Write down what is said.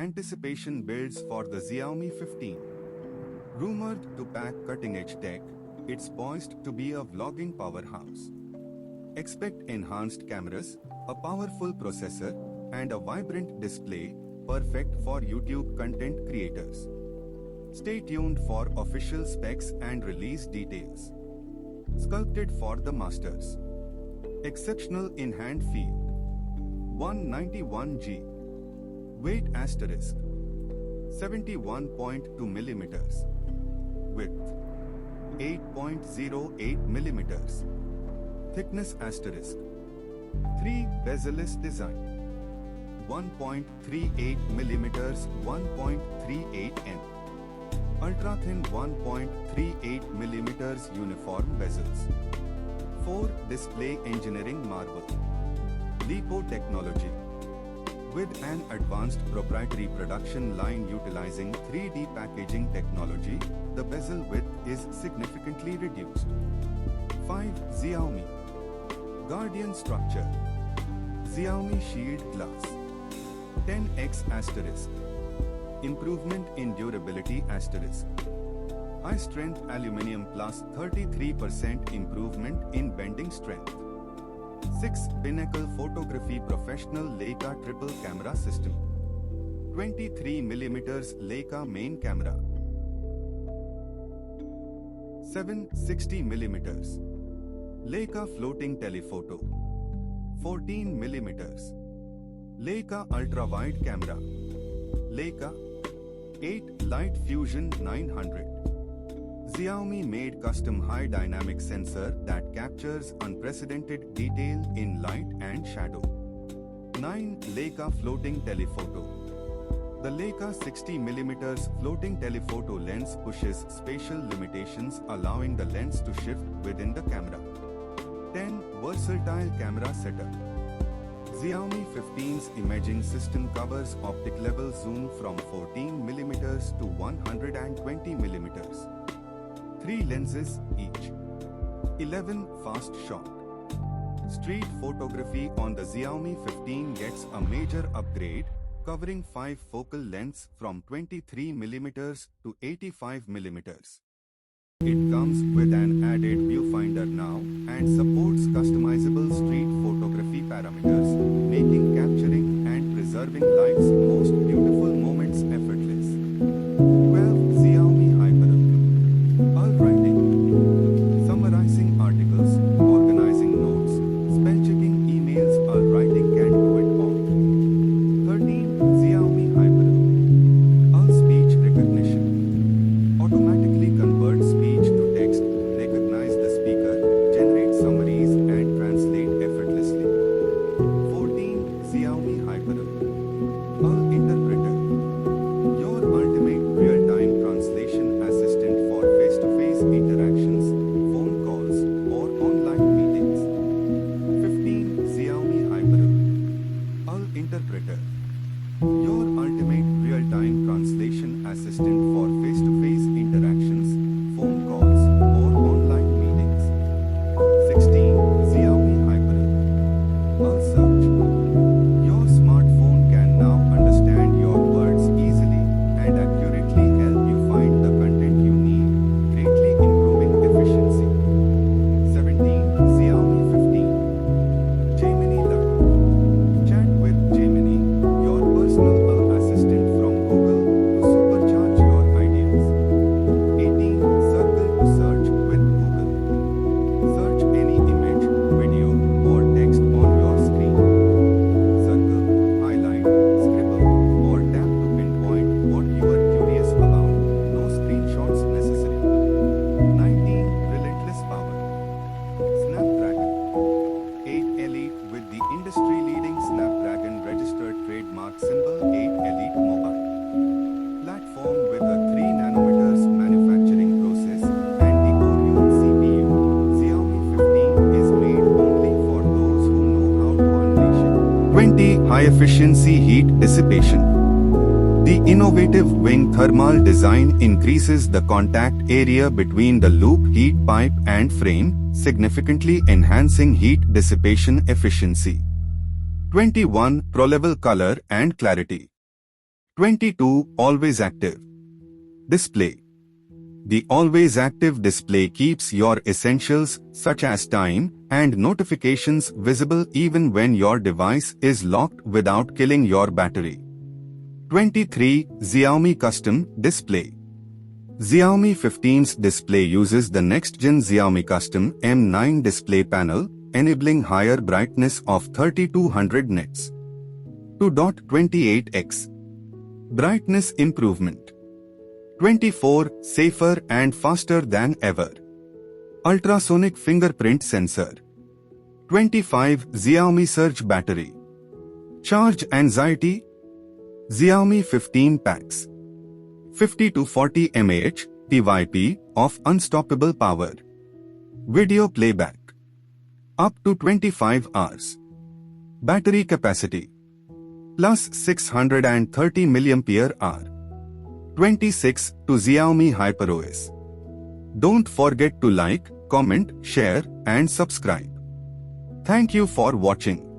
Anticipation builds for the Xiaomi 15. Rumored to pack cutting-edge tech, it's poised to be a vlogging powerhouse. Expect enhanced cameras, a powerful processor, and a vibrant display, perfect for YouTube content creators. Stay tuned for official specs and release details. Sculpted for the masters. Exceptional in-hand feel. 191G. Weight asterisk. 71.2 millimeters. Width. 8.08 millimeters. Thickness asterisk. 3 bezel-less design. 1.38 millimeters 1.38 in. Ultra thin 1.38 millimeters uniform bezels. 4 display engineering marble. Lipo technology. With an advanced proprietary production line utilizing 3D packaging technology, the bezel width is significantly reduced. 5 Xiaomi. Guardian structure. Xiaomi Shield Glass. 10x asterisk. Improvement in durability asterisk. High strength aluminium plus 33% improvement in bending strength. 6 Pinnacle Photography Professional Leica Triple Camera System. 23mm Leica main camera. 7 60mm. Leica Floating Telephoto. 14mm. Leica Ultra Wide Camera. Leica 8 Light Fusion 900. Xiaomi made custom high dynamic sensor that captures unprecedented detail in light and shadow. 9 Leica Floating Telephoto. The Leica 60mm floating telephoto lens pushes spatial limitations, allowing the lens to shift within the camera. 10 Versatile camera setup. Xiaomi 15's imaging system covers optic level zoom from 14mm to 120mm. 3 lenses each. 11 fast shot. Street photography on the Xiaomi 15 gets a major upgrade, covering 5 focal lengths from 23mm to 85mm. It comes with an added viewfinder now and supports customizable street photography parameters, making capturing and preserving life's most beautiful moments effortless. 12 Xiaomi Hyper. All writing. Summarizing articles, organizing notes, spell checking emails. All writing can do it all. 13 Xiaomi Hyper. All speech recognition. Automatically converts speech to text, recognize the speaker, generate summaries and translate effortlessly. 14 Xiaomi Hyper. All interpreter. Your ultimate real-time translation assistant for face-to-face interactions, phone calls, or online meetings. 15 Xiaomi Hyper. All interpreter. Your ultimate real-time translation assistant for face-to-face interactions, phone calls, or online meetings. 16 Xiaomi Hyper. All search. Your smartphone can now understand your words easily and accurately help you find the content you need, greatly improving efficiency. 17 Xiaomi 15. Gemini Live. Chat with Gemini, your personal assistant from Google, to supercharge your ideas. 18 Circle to search with Google. Search any image, video, or text on your screen. Circle, highlight, scribble, or tap to pinpoint what you are curious about. No screenshots necessary. 19 Relentless Power. Snapdragon 8 Elite with the industry-leading Snapdragon registered trademark symbol 8 Elite Mobile. Platform with a 3nm manufacturing process and the Oreo CPU. Xiaomi 15 is made only for those who know how to unleash it. 20 High-efficiency heat dissipation. The innovative wing thermal design increases the contact area between the loop heat pipe and frame, significantly enhancing heat dissipation efficiency. 21 Pro-level color and clarity. 22. Always active display. The always active display keeps your essentials such as time and notifications visible even when your device is locked without killing your battery. 23. Xiaomi Custom Display. Xiaomi 15's display uses the next-gen Xiaomi Custom M9 display panel, enabling higher brightness of 3200 nits. 2.28x brightness improvement. 24. Safer and faster than ever. Ultrasonic fingerprint sensor. 25. Xiaomi Surge battery. Charge anxiety. Xiaomi 15 packs 50 to 40 mAh TYP of unstoppable power. Video playback up to 25 hours. Battery capacity plus 630 mAh. 26. To Xiaomi HyperOS. Don't forget to like, comment, share and subscribe. Thank you for watching.